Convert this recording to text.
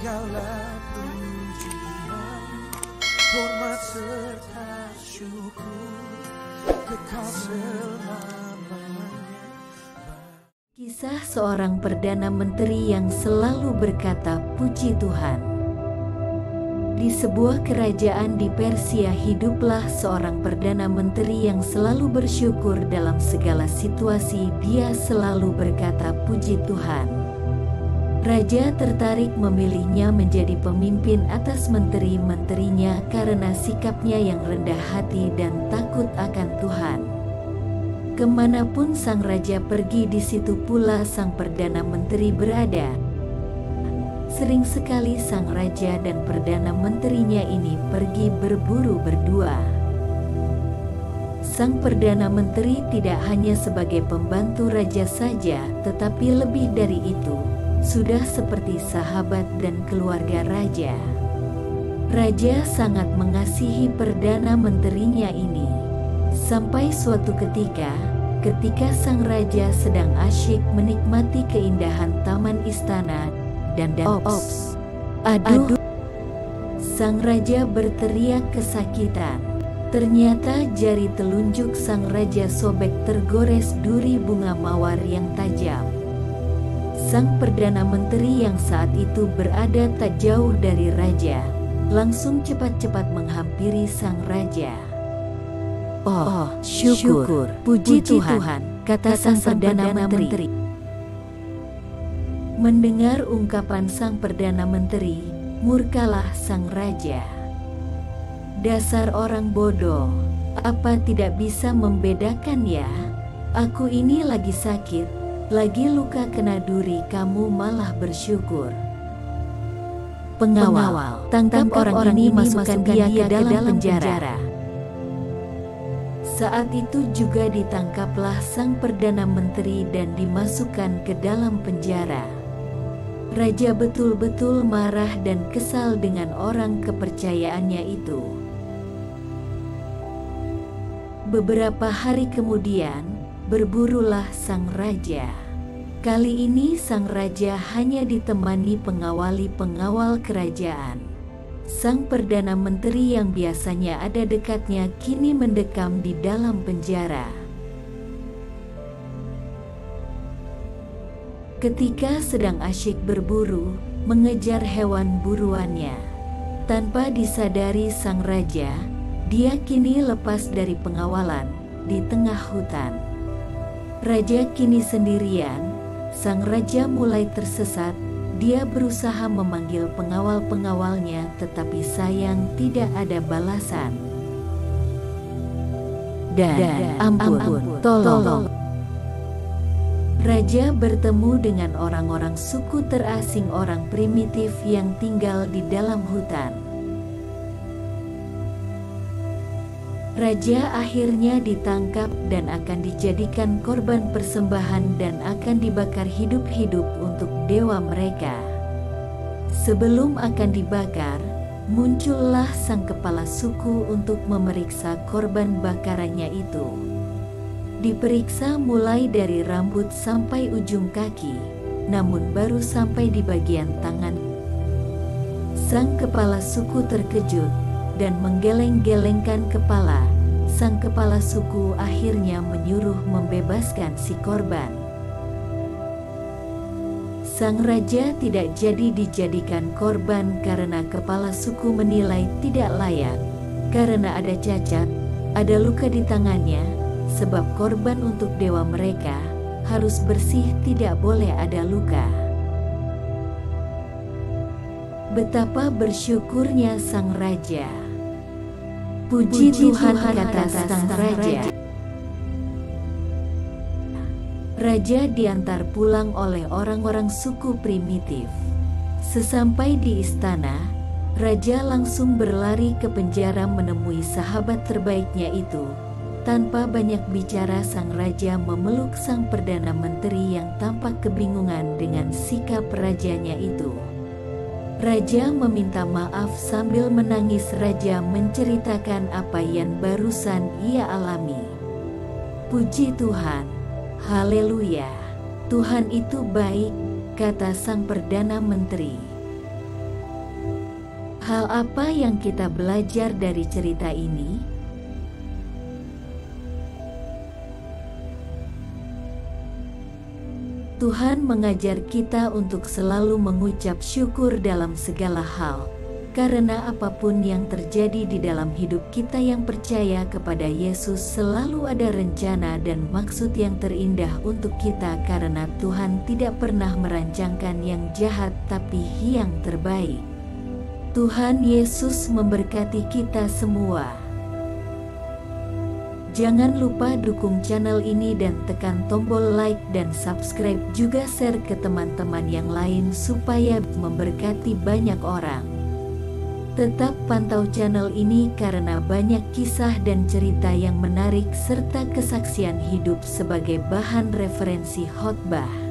segala pujian, hormat serta syukur kekal selamanya. Kisah seorang perdana menteri yang selalu berkata puji Tuhan. Di sebuah kerajaan di Persia hiduplah seorang perdana menteri yang selalu bersyukur dalam segala situasi. Dia selalu berkata puji Tuhan. Raja tertarik memilihnya menjadi pemimpin atas menteri-menterinya karena sikapnya yang rendah hati dan takut akan Tuhan. Kemanapun sang raja pergi, di situ pula sang perdana menteri berada. Sering sekali sang raja dan perdana menterinya ini pergi berburu berdua. Sang perdana menteri tidak hanya sebagai pembantu raja saja, tetapi lebih dari itu, sudah seperti sahabat dan keluarga raja. Raja sangat mengasihi perdana menterinya ini. Sampai suatu ketika sang raja sedang asyik menikmati keindahan taman istana, dan ops, aduh, sang raja berteriak kesakitan. Ternyata jari telunjuk sang raja sobek tergores duri bunga mawar yang tajam. Sang perdana menteri yang saat itu berada tak jauh dari raja, langsung cepat-cepat menghampiri sang raja. Oh, syukur, puji Tuhan, kata sang perdana menteri. Mendengar ungkapan sang perdana menteri, murkalah sang raja. Dasar orang bodoh, apa tidak bisa membedakan ya? Aku ini lagi sakit, lagi luka kena duri, kamu malah bersyukur. Pengawal, tangkap orang ini, masukkan dia ke dalam penjara. Saat itu juga ditangkaplah sang perdana menteri dan dimasukkan ke dalam penjara. Raja betul-betul marah dan kesal dengan orang kepercayaannya itu. Beberapa hari kemudian, berburulah sang raja. Kali ini sang raja hanya ditemani pengawal kerajaan. Sang perdana menteri yang biasanya ada dekatnya kini mendekam di dalam penjara. Ketika sedang asyik berburu, mengejar hewan buruannya, tanpa disadari sang raja, dia kini lepas dari pengawalan di tengah hutan. Raja kini sendirian. Sang raja mulai tersesat. Dia berusaha memanggil pengawal-pengawalnya, tetapi sayang tidak ada balasan. Dan ampun, tolong. Raja bertemu dengan orang-orang suku terasing, orang primitif yang tinggal di dalam hutan. Raja akhirnya ditangkap dan akan dijadikan korban persembahan dan akan dibakar hidup-hidup untuk dewa mereka. Sebelum akan dibakar, muncullah sang kepala suku untuk memeriksa korban bakarannya itu. Diperiksa mulai dari rambut sampai ujung kaki, namun baru sampai di bagian tangan. Sang kepala suku terkejut dan menggeleng-gelengkan kepala. Sang kepala suku akhirnya menyuruh membebaskan si korban. Sang raja tidak jadi dijadikan korban karena kepala suku menilai tidak layak, karena ada cacat, ada luka di tangannya. Sebab korban untuk dewa mereka harus bersih, tidak boleh ada luka. Betapa bersyukurnya sang raja. Puji Tuhan, kata sang raja. Raja diantar pulang oleh orang-orang suku primitif. Sesampai di istana, raja langsung berlari ke penjara menemui sahabat terbaiknya itu. Tanpa banyak bicara, sang raja memeluk sang perdana menteri yang tampak kebingungan dengan sikap rajanya itu. Raja meminta maaf sambil menangis. Raja menceritakan apa yang barusan ia alami. Puji Tuhan, haleluya, Tuhan itu baik, kata sang perdana menteri. Hal apa yang kita belajar dari cerita ini? Tuhan mengajar kita untuk selalu mengucap syukur dalam segala hal, karena apapun yang terjadi di dalam hidup kita yang percaya kepada Yesus selalu ada rencana dan maksud yang terindah untuk kita, karena Tuhan tidak pernah merancangkan yang jahat tapi yang terbaik. Tuhan Yesus memberkati kita semua. Jangan lupa dukung channel ini dan tekan tombol like dan subscribe, juga share ke teman-teman yang lain supaya memberkati banyak orang. Tetap pantau channel ini karena banyak kisah dan cerita yang menarik serta kesaksian hidup sebagai bahan referensi khotbah.